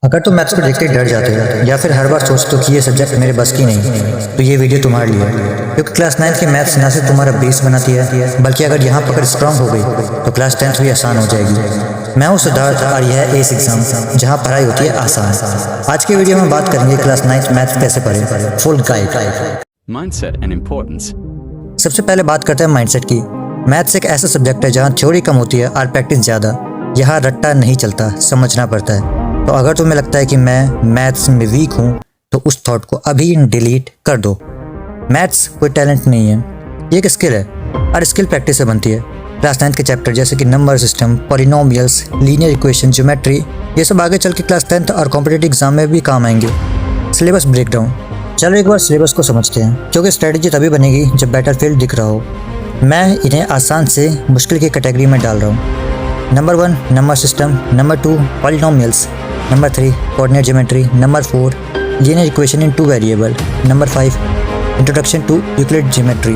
अगर तुम मैथ्स को देखते ही डर जाते हो या फिर हर बार सोचते हो कि ये सब्जेक्ट मेरे बस की नहीं, तो ये वीडियो तुम्हारे लिए है। क्योंकि क्लास 9 की मैथ्स ना सिर्फ तुम्हारा बेस बनाती है, बल्कि अगर यहाँ पकड़ स्ट्रांग हो गई तो क्लास 10 भी आसान हो जाएगी। मैं हूँ सिद्धार्थ और यह है एस एग्जाम, जहाँ पढ़ाई होती है आसान। आज की वीडियो में बात करेंगे क्लास 9 मैथ्स कैसे पढ़ें, full guide. Mindset and importance. सबसे पहले बात करते हैं माइंडसेट की। मैथ्स एक ऐसा सब्जेक्ट है जहाँ थ्योरी कम होती है और प्रैक्टिस ज़्यादा। यहाँ रट्टा नहीं चलता, समझना पड़ता है। तो अगर तुम्हें लगता है कि मैं मैथ्स में वीक हूँ तो उस थॉट को अभी डिलीट कर दो। मैथ्स कोई टैलेंट नहीं है, ये एक स्किल है और स्किल प्रैक्टिस से बनती है। क्लास 9 के चैप्टर जैसे कि number system, polynomials, linear equation, geometry, ये सब आगे चल के क्लास 10th और कॉम्पिटिटिव एग्जाम में भी काम आएंगे। Syllabus breakdown. चलो एक बार सिलेबस को समझते हैं, क्योंकि स्ट्रेटजी तभी बनेगी जब बैटलफील्ड दिख रहा हो। मैं इन्हें आसान से मुश्किल की कैटेगरी में डाल रहा हूँ। Number 1 number system, number 2 polynomials, number 3 coordinate geometry, number 4 linear equation in 2 variable, number 5 introduction to Euclid geometry,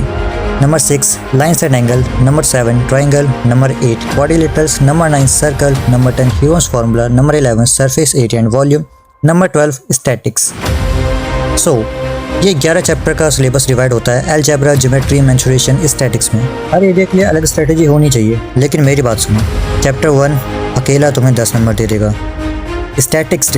number 6 lines and angle, number 7 triangle, number 8 quadrilaterals, number 9 circle, number 10 Heron's formula, number 11 surface area and volume, number 12 statistics. ये 11 chapter का syllabus divide होता है algebra, geometry, mensuration, statics में। हर area के लिए अलग strategy होनी चाहिए, लेकिन मेरी बात सुनो। चैप्टर 1 अकेला तुम्हें 10 नंबर दे देगा। स्टैटिक्स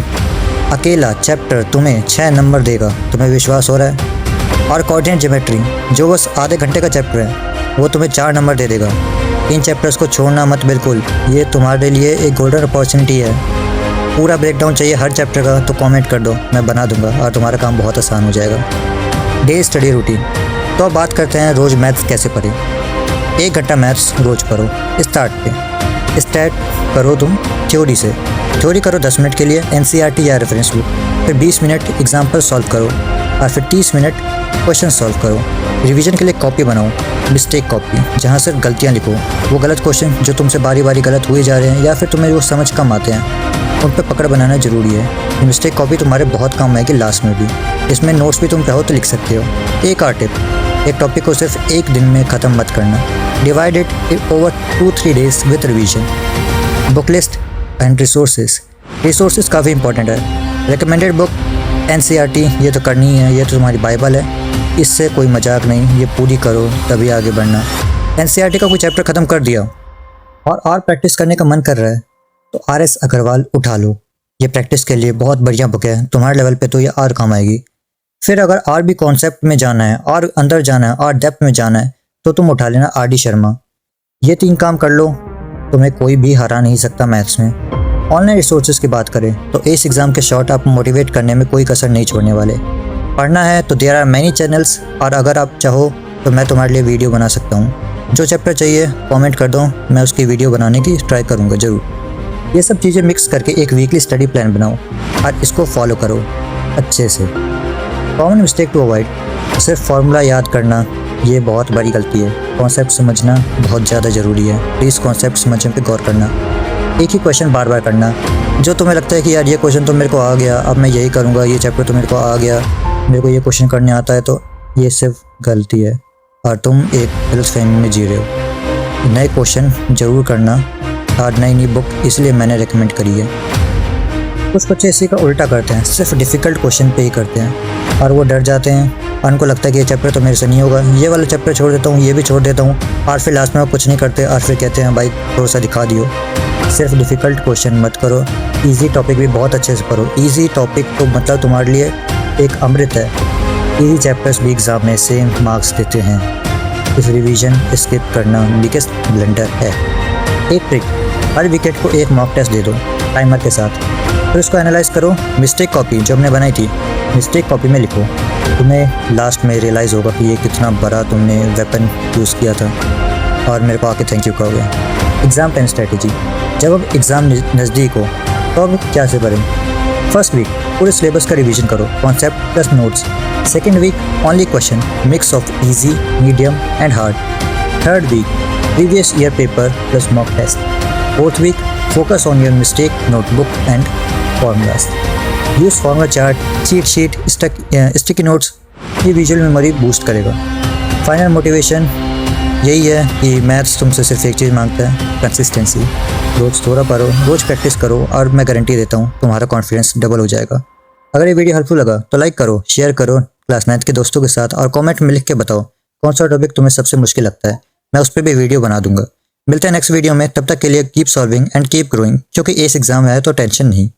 अकेला चैप्टर तुम्हें 6 नंबर देगा, तुम्हें विश्वास हो रहा है? और कोऑर्डिनेट ज्योमेट्री जो बस आधे घंटे का चैप्टर है, वो तुम्हें 4 नंबर दे देगा। इन चैप्टर्स को छोड़ना मत बिल्कुल, ये तुम्हारे लिए एक गोल्डन अपॉर्चुनिटी है। पूरा ब्रेकडाउन चाहिए हर चैप्टर का तो कमेंट कर दो, मैं बना दूंगा और तुम्हारा काम बहुत आसान हो जाएगा। Day study routine. तो अब बात करते हैं रोज़ मैथ्स कैसे पढ़ें। 1 घंटा मैथ्स रोज़ पढ़ो। स्टार्ट करो तुम थ्योरी से। थ्योरी करो 10 मिनट के लिए एनसीईआरटी या रेफरेंस बुक, फिर 20 मिनट एग्जाम्पल सॉल्व करो और फिर 30 मिनट क्वेश्चन सॉल्व करो। रिवीजन के लिए कॉपी बनाओ, मिस्टेक कॉपी, जहाँ सिर्फ गलतियाँ लिखो। वो गलत क्वेश्चन जो तुमसे बारी बारी गलत हुए जा रहे हैं या फिर तुम्हें वो समझ कम आते हैं, उन पर पकड़ बनाना जरूरी है। मिस्टेक कॉपी तुम्हारे बहुत काम आएगी लास्ट में भी। इसमें नोट्स भी तुम चाहो तो लिख सकते हो। एक और टिप, एक टॉपिक को सिर्फ एक दिन में ख़त्म मत करना। Divide it over 2-3 days with revision. Book list and resources काफ़ी इंपॉर्टेंट है। रिकमेंडेड बुक एनसीईआरटी, ये तो करनी है, ये तो तुम्हारी बाइबल है, इससे कोई मजाक नहीं, ये पूरी करो तभी आगे बढ़ना। एनसीईआरटी का कोई चैप्टर ख़त्म कर दिया और प्रैक्टिस करने का मन कर रहा है तो RS अग्रवाल उठा लो। ये प्रैक्टिस के लिए बहुत बढ़िया बुक है, तुम्हारे लेवल पे तो ये और काम आएगी। फिर अगर और भी कॉन्सेप्ट में जाना है और अंदर जाना है और डेप्थ में जाना है तो तुम उठा लेना RD शर्मा। ये 3 काम कर लो, तुम्हें कोई भी हरा नहीं सकता मैथ्स में। ऑनलाइन रिसोर्सेज की बात करें तो इस एग्ज़ाम के शॉर्ट आप मोटिवेट करने में कोई कसर नहीं छोड़ने वाले। पढ़ना है तो देयर आर मैनी चैनल्स, और अगर आप चाहो तो मैं तुम्हारे लिए वीडियो बना सकता हूँ। जो चैप्टर चाहिए कमेंट कर दो, मैं उसकी वीडियो बनाने की ट्राई करूँगा ज़रूर। ये सब चीज़ें मिक्स करके एक वीकली स्टडी प्लान बनाओ और इसको फॉलो करो अच्छे से। कॉमन मिस्टेक टू अवॉइड, सिर्फ फार्मूला याद करना ये बहुत बड़ी गलती है। कॉन्सेप्ट समझना बहुत ज़्यादा ज़रूरी है। प्लीज़ कॉन्सेप्ट समझने पे गौर करना। एक ही क्वेश्चन बार बार करना। जो तुम्हें लगता है कि यार ये क्वेश्चन तो मेरे को आ गया, अब मैं यही करूँगा, ये चैप्टर तो मेरे को आ गया, मेरे को ये क्वेश्चन करने आता है, तो ये सिर्फ गलती है और तुम एक गलतफहमी में जी रहे हो। नए क्वेश्चन ज़रूर करना और नई बुक इसलिए मैंने रेकमेंड करी है। कुछ बच्चे इसी का उल्टा करते हैं, सिर्फ डिफ़िकल्ट क्वेश्चन पे ही करते हैं और वो डर जाते हैं और उनको लगता है कि ये चैप्टर तो मेरे से नहीं होगा, ये वाला चैप्टर छोड़ देता हूँ, ये भी छोड़ देता हूँ, और फिर लास्ट में वो कुछ नहीं करते और फिर कहते हैं भाई थोड़ा सा दिखा दियो। सिर्फ डिफ़िकल्ट क्वेश्चन मत करो, ईजी टॉपिक भी बहुत अच्छे से पढ़ो। ईजी टॉपिक तो मतलब तुम्हारे लिए एक अमृत है। ईजी चैप्टर्स भी एग्ज़ाम में सेम मार्क्स देते हैं। इस रिवीजन स्किप करना बिगेस्ट ब्लंडर है। एक ट्रिक, हर विकेट को एक मॉक टेस्ट दे दो टाइमर के साथ, फिर उसको एनालाइज करो। मिस्टेक कॉपी जो हमने बनाई थी, मिस्टेक कॉपी में लिखो। तुम्हें लास्ट में रियलाइज़ होगा कि ये कितना बड़ा तुमने वेपन यूज़ किया था और मेरे को आके थैंक यू कहोगे। एग्ज़ाम टाइम स्ट्रेटजी, जब अब एग्ज़ाम नज़दीक हो तो अब क्या से करें। फर्स्ट वीक पूरे सिलेबस का रिवीजन करो, concept plus notes. Second week only question, mix of easy, medium and hard. Third week previous year paper plus mock test. Fourth week focus on your mistake notebook and formulas. Use formula chart, cheat sheet, sticky notes, ये visual memory boost करेगा। Final motivation, यही है कि maths तुमसे सिर्फ एक चीज़ मांगता है, कंसिस्टेंसी। रोज़ थोड़ा पढ़ो, रोज़ प्रैक्टिस करो और मैं गारंटी देता हूँ तुम्हारा कॉन्फिडेंस डबल हो जाएगा। अगर ये वीडियो हेल्पफुल लगा तो लाइक करो, शेयर करो क्लास 9 के दोस्तों के साथ और कमेंट में लिख के बताओ कौन सा टॉपिक तुम्हें सबसे मुश्किल लगता है। मैं उस पर भी वीडियो बना दूंगा। मिलते हैं नेक्स्ट वीडियो में, तब तक के लिए keep solving and keep growing, क्योंकि एस एग्जाम है तो टेंशन नहीं।